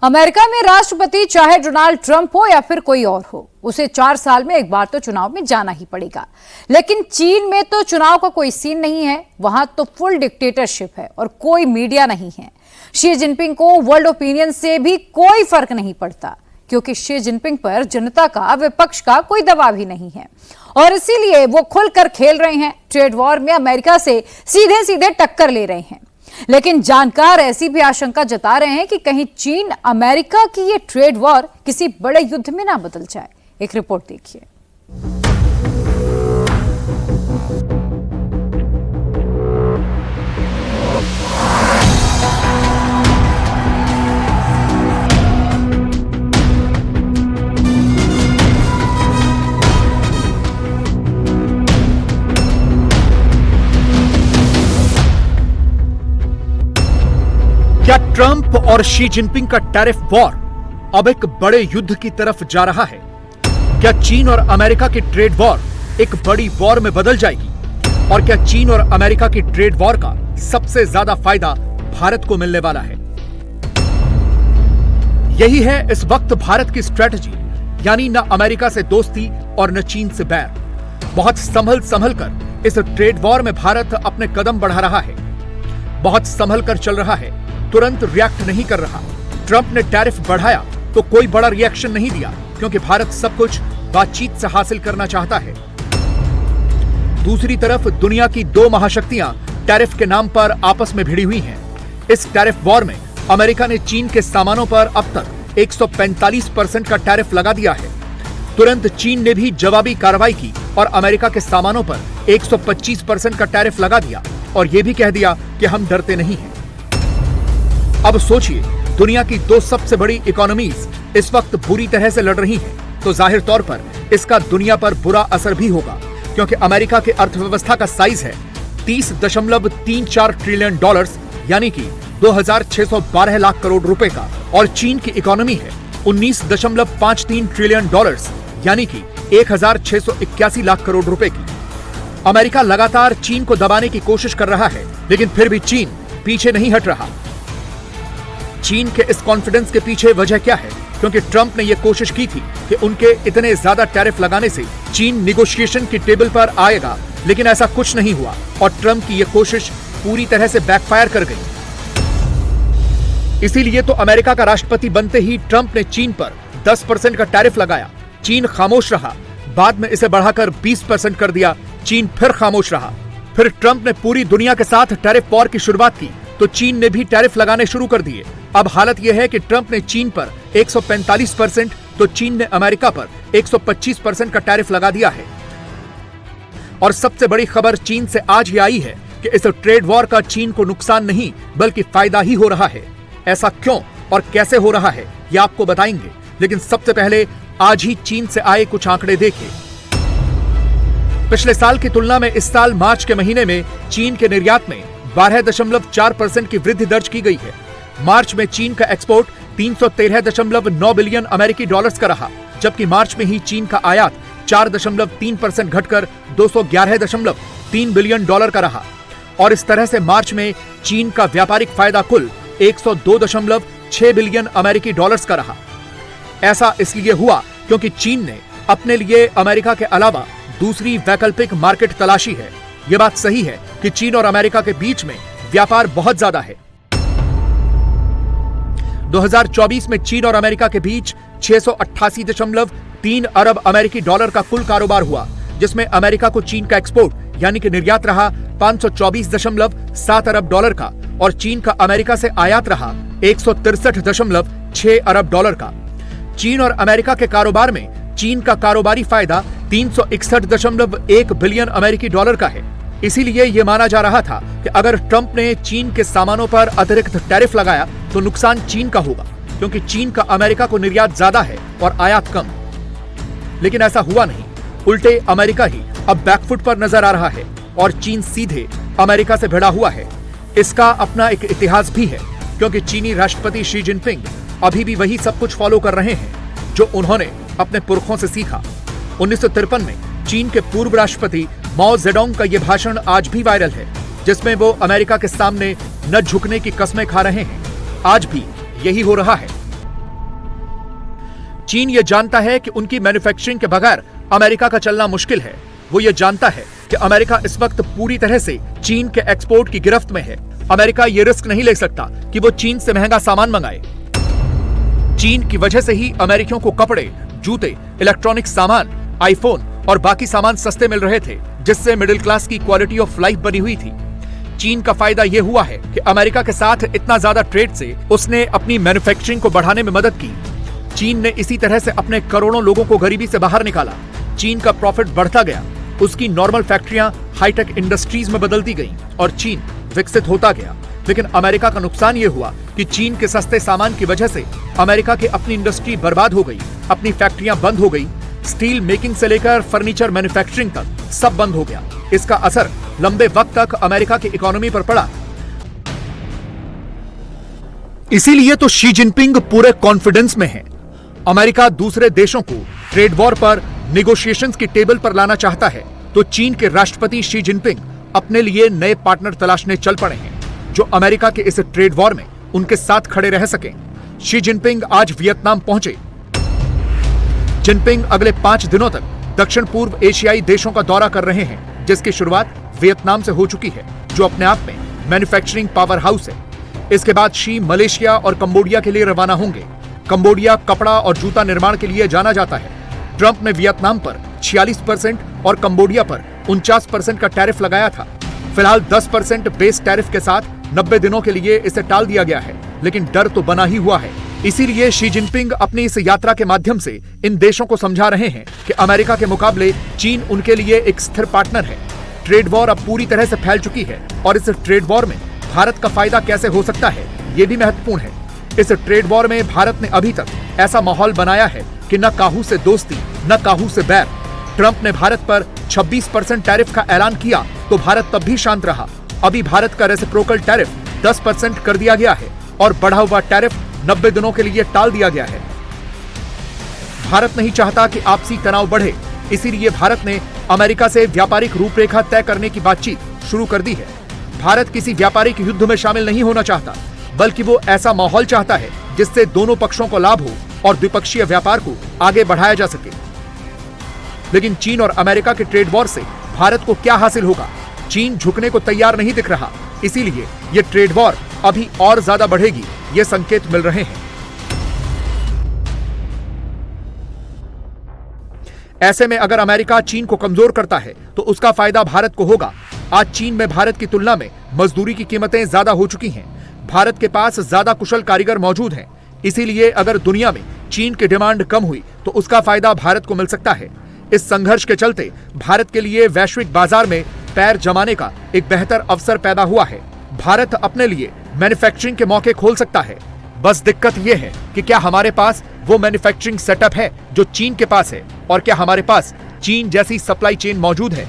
America में राष्ट्रपति चाहे डोनाल्ड ट्रंप हो या फिर कोई और हो, उसे 4 साल में एक बार तो चुनाव में जाना ही पड़ेगा। लेकिन चीन में तो चुनाव का कोई सीन नहीं है, वहां तो फुल डिक्टेटरशिप है और कोई मीडिया नहीं है। शी जिनपिंग को वर्ल्ड ओपिनियन से भी कोई फर्क नहीं पड़ता, क्योंकि शी जिनपिंग पर जनता का, विपक्ष का कोई दबाव ही नहीं है और इसीलिए वो खुलकर खेल रहे हैं। ट्रेड वॉर में अमेरिका से सीधे सीधे टक्कर ले रहे हैं। लेकिन जानकार ऐसी भी आशंका जता रहे हैं कि कहीं चीन अमेरिका की ये ट्रेड वॉर किसी बड़े युद्ध में ना बदल जाए। एक रिपोर्ट देखिए। क्या ट्रंप और शी जिनपिंग का टैरिफ वॉर अब एक बड़े युद्ध की तरफ जा रहा है? क्या चीन और अमेरिका की ट्रेड वॉर एक बड़ी वॉर में बदल जाएगी? और क्या चीन और अमेरिका की ट्रेड वॉर का सबसे ज्यादा फायदा भारत को मिलने वाला है? यही है इस वक्त भारत की स्ट्रेटजी, यानी न अमेरिका से दोस्ती और न चीन से बैर। बहुत संभल संभल कर इस ट्रेड वॉर में भारत अपने कदम बढ़ा रहा है, बहुत संभल कर चल रहा है, तुरंत रिएक्ट नहीं कर रहा। ट्रंप ने टैरिफ बढ़ाया तो कोई बड़ा रिएक्शन नहीं दिया, क्योंकि भारत सब कुछ बातचीत से हासिल करना चाहता है। दूसरी तरफ दुनिया की 2 महाशक्तियां टैरिफ के नाम पर आपस में भिड़ी हुई हैं। इस टैरिफ वॉर में अमेरिका ने चीन के सामानों पर अब तक 145% का टैरिफ लगा दिया है। तुरंत चीन ने भी जवाबी कार्रवाई की और अमेरिका के सामानों पर 125% का टैरिफ लगा दिया और यह भी कह दिया कि हम डरते नहीं हैं। अब सोचिए, दुनिया की 2 सबसे बड़ी इकोनॉमीज इस वक्त बुरी तरह से लड़ रही हैं, तो जाहिर तौर पर इसका दुनिया पर बुरा असर भी होगा, क्योंकि अमेरिका की अर्थव्यवस्था का साइज है $30.34 ट्रिलियन, यानी कि 2,612 लाख करोड़ रुपए का, और चीन की इकोनॉमी है $19.53 ट्रिलियन, यानी कि 1,681 लाख करोड़ रुपए की। अमेरिका लगातार चीन को दबाने की कोशिश कर रहा है, लेकिन फिर भी चीन पीछे नहीं हट रहा। चीन के इस कॉन्फिडेंस के पीछे वजह क्या है? क्योंकि ट्रंप ने यह कोशिश की थी कि उनके इतने ज्यादा टैरिफ लगाने से चीन निगोशिएशन की टेबल पर आएगा, लेकिन ऐसा कुछ नहीं हुआ और ट्रंप की यह कोशिश पूरी तरह से बैकफायर कर गई। इसीलिए तो अमेरिका का राष्ट्रपति बनते ही ट्रंप ने चीन पर 10% का टैरिफ लगाया। चीन खामोश रहा, बाद में इसे बढ़ाकर 20% कर दिया। चीन फिर खामोश रहा। फिर ट्रंप ने पूरी दुनिया के साथ टैरिफ वॉर की शुरुआत की, तो चीन ने भी टैरिफ लगाने शुरू कर दिए। अब हालत यह है कि ट्रंप ने चीन पर 145%, तो चीन ने अमेरिका पर 125% का टैरिफ लगा दिया है। और सबसे बड़ी खबर चीन से आज ही आई है कि इस ट्रेड वॉर का चीन को नुकसान नहीं बल्कि फायदा ही हो रहा है। ऐसा क्यों और कैसे हो रहा है, यह आपको बताएंगे, लेकिन सबसे पहले आज ही चीन से आए कुछ आंकड़े देखिए। पिछले साल की तुलना में इस साल मार्च के महीने में चीन के निर्यात में 12.4% की वृद्धि दर्ज की गई है। मार्च में चीन का एक्सपोर्ट 313.9 बिलियन अमेरिकी डॉलर्स का रहा, जबकि मार्च में ही चीन का आयात 4.3% घटकर 211.3 बिलियन डॉलर का रहा। और इस तरह से मार्च में चीन का व्यापारिक फायदा कुल 102.6 बिलियन अमेरिकी डॉलर्स का रहा। ऐसा इसलिए हुआ क्योंकि चीन ने अपने लिए अमेरिका के अलावा दूसरी वैकल्पिक मार्केट तलाशी है। यह बात सही है कि चीन और अमेरिका के बीच में व्यापार बहुत ज्यादा है। 2024 में चीन और अमेरिका के बीच 688.3 अरब अमेरिकी डॉलर का कुल कारोबार हुआ, जिसमें अमेरिका को चीन का एक्सपोर्ट यानी कि निर्यात रहा 524.7 अरब डॉलर का और चीन का अमेरिका से आयात रहा 163.6 अरब डॉलर का। चीन और अमेरिका के कारोबार में चीन का कारोबारी फायदा 361.1 बिलियन अमेरिकी डॉलर का है। इसीलिए यह माना जा रहा था कि अगर ट्रंप ने चीन के सामानों पर अतिरिक्त टैरिफ लगाया तो नुकसान चीन का होगा, क्योंकि चीन का अमेरिका को निर्यात ज्यादा है और आयात कम। लेकिन ऐसा हुआ नहीं, उल्टे अमेरिका ही अब बैकफुट पर नजर आ रहा है और चीन सीधे अमेरिका से भिड़ा हुआ है। इसका अपना एक इतिहास भी है, क्योंकि चीनी राष्ट्रपति शी जिनपिंग अभी भी वही सब कुछ फॉलो कर रहे हैं जो उन्होंने अपने पुरखों से सीखा। 1953 में चीन के पूर्व राष्ट्रपति माओ जेडोंग का यह भाषण आज भी वायरल है, जिसमें वो अमेरिका के सामने न झुकने की कस्में खा रहे हैं। आज भी यही हो रहा है। चीन ये जानता है कि उनकी मैन्युफैक्चरिंग के बगैर अमेरिका का चलना मुश्किल है। वो ये जानता है कि अमेरिका इस वक्त पूरी तरह से चीन के एक्सपोर्ट की गिरफ्त में है। अमेरिका ये रिस्क नहीं ले सकता कि वो चीन से महंगा सामान मंगाए। चीन की वजह से ही अमेरिकियों को कपड़े, जूते, इलेक्ट्रॉनिक सामान, आईफोन और बाकी सामान सस्ते मिल रहे थे, जिससे मिडिल क्लास की क्वालिटी ऑफ लाइफ बनी हुई थी। चीन का फायदा यह हुआ है कि अमेरिका के साथ इतना ज्यादा ट्रेड से उसने अपनी मैन्युफैक्चरिंग को बढ़ाने में मदद की। चीन ने इसी तरह से अपने करोड़ों लोगों को गरीबी से बाहर निकाला। चीन का प्रॉफिट बढ़ता गया, उसकी नॉर्मल फैक्ट्रियां हाईटेक इंडस्ट्रीज में बदलती गईं और चीन विकसित होता गया। लेकिन अमेरिका का नुकसान यह हुआ कि चीन के सस्ते सामान की वजह से अमेरिका की अपनी इंडस्ट्री बर्बाद हो गई, अपनी फैक्ट्रियां बंद हो गई। स्टील मेकिंग से लेकर फर्नीचर मैन्युफैक्चरिंग तक सब बंद हो गया। इसका असर लंबे वक्त तक अमेरिका की इकोनॉमी पर पड़ा। इसीलिए तो शी जिनपिंग पूरे कॉन्फिडेंस में है। अमेरिका दूसरे देशों को ट्रेड वॉर पर नेगोशिएशंस की टेबल पर लाना चाहता है, तो चीन के राष्ट्रपति शी जिनपिंग अपने लिए नए पार्टनर तलाशने चल पड़े हैं जो अमेरिका के इस ट्रेड वॉर में उनके साथ खड़े रह सकें। शी जिनपिंग आज वियतनाम पहुंचे। जिनपिंग अगले 5 दिनों तक दक्षिण पूर्व एशियाई देशों का दौरा कर रहे हैं, जिसकी शुरुआत वियतनाम से हो चुकी है, जो अपने आप में मैन्युफैक्चरिंग पावर हाउस है। इसके बाद शी मलेशिया और कंबोडिया के लिए रवाना होंगे। कंबोडिया कपड़ा और जूता निर्माण के लिए जाना जाता है। ट्रंप ने वियतनाम पर 46% और कंबोडिया पर 49% का टैरिफ लगाया था। फिलहाल 10% बेस टैरिफ के साथ 90 दिनों के लिए इसे टाल दिया गया है, लेकिन डर तो बना ही हुआ है। इसीलिए शी जिनपिंग अपनी इस यात्रा के माध्यम से इन देशों को समझा रहे हैं कि अमेरिका के मुकाबले चीन उनके लिए एक स्थिर पार्टनर है। ट्रेड वॉर अब पूरी तरह से फैल चुकी है और इस ट्रेड वॉर में भारत का फायदा कैसे हो सकता है, ये भी महत्वपूर्ण है। इस ट्रेड वॉर में भारत ने अभी तक ऐसा माहौल बनाया है कि न काहू से दोस्ती न काहू से बैर। ट्रंप ने भारत पर 26% टैरिफ का ऐलान किया तो भारत तब भी शांत रहा। अभी भारत का रेसिप्रोकल टैरिफ 10% कर दिया गया है और बढ़ा हुआ टैरिफ 90 दिनों के लिए टाल दिया गया है। भारत नहीं चाहता कि आपसी तनाव बढ़े, इसीलिए भारत ने अमेरिका से व्यापारिक रूपरेखा तय करने की बातचीत शुरू कर दी है। भारत किसी व्यापारिक युद्ध में शामिल नहीं होना चाहता, बल्कि वो ऐसा माहौल चाहता है जिससे दोनों पक्षों को लाभ हो और द्विपक्षीय व्यापार को आगे बढ़ाया जा सके। लेकिन चीन और अमेरिका के ट्रेड वॉर से भारत को क्या हासिल होगा? चीन झुकने को तैयार नहीं दिख रहा, इसीलिए ये ट्रेड वॉर अभी और ज्यादा बढ़ेगी, ये संकेत मिल रहे हैं। ऐसे में अगर अमेरिका चीन को कमजोर करता है तो उसका फायदा भारत को होगा। आज चीन में भारत की तुलना में मजदूरी की कीमतें ज्यादा हो चुकी हैं। भारत के पास ज्यादा कुशल कारीगर मौजूद हैं। इसीलिए अगर दुनिया में चीन की डिमांड कम हुई तो उसका फायदा भारत को मिल सकता है। इस संघर्ष के चलते भारत के लिए वैश्विक बाजार में पैर जमाने का एक बेहतर अवसर पैदा हुआ है। भारत अपने लिए मैन्युफैक्चरिंग के मौके खोल सकता है। बस दिक्कत यह है कि क्या हमारे पास वो मैन्युफैक्चरिंग सेटअप है जो चीन के पास है, और क्या हमारे पास चीन जैसी सप्लाई चेन मौजूद है।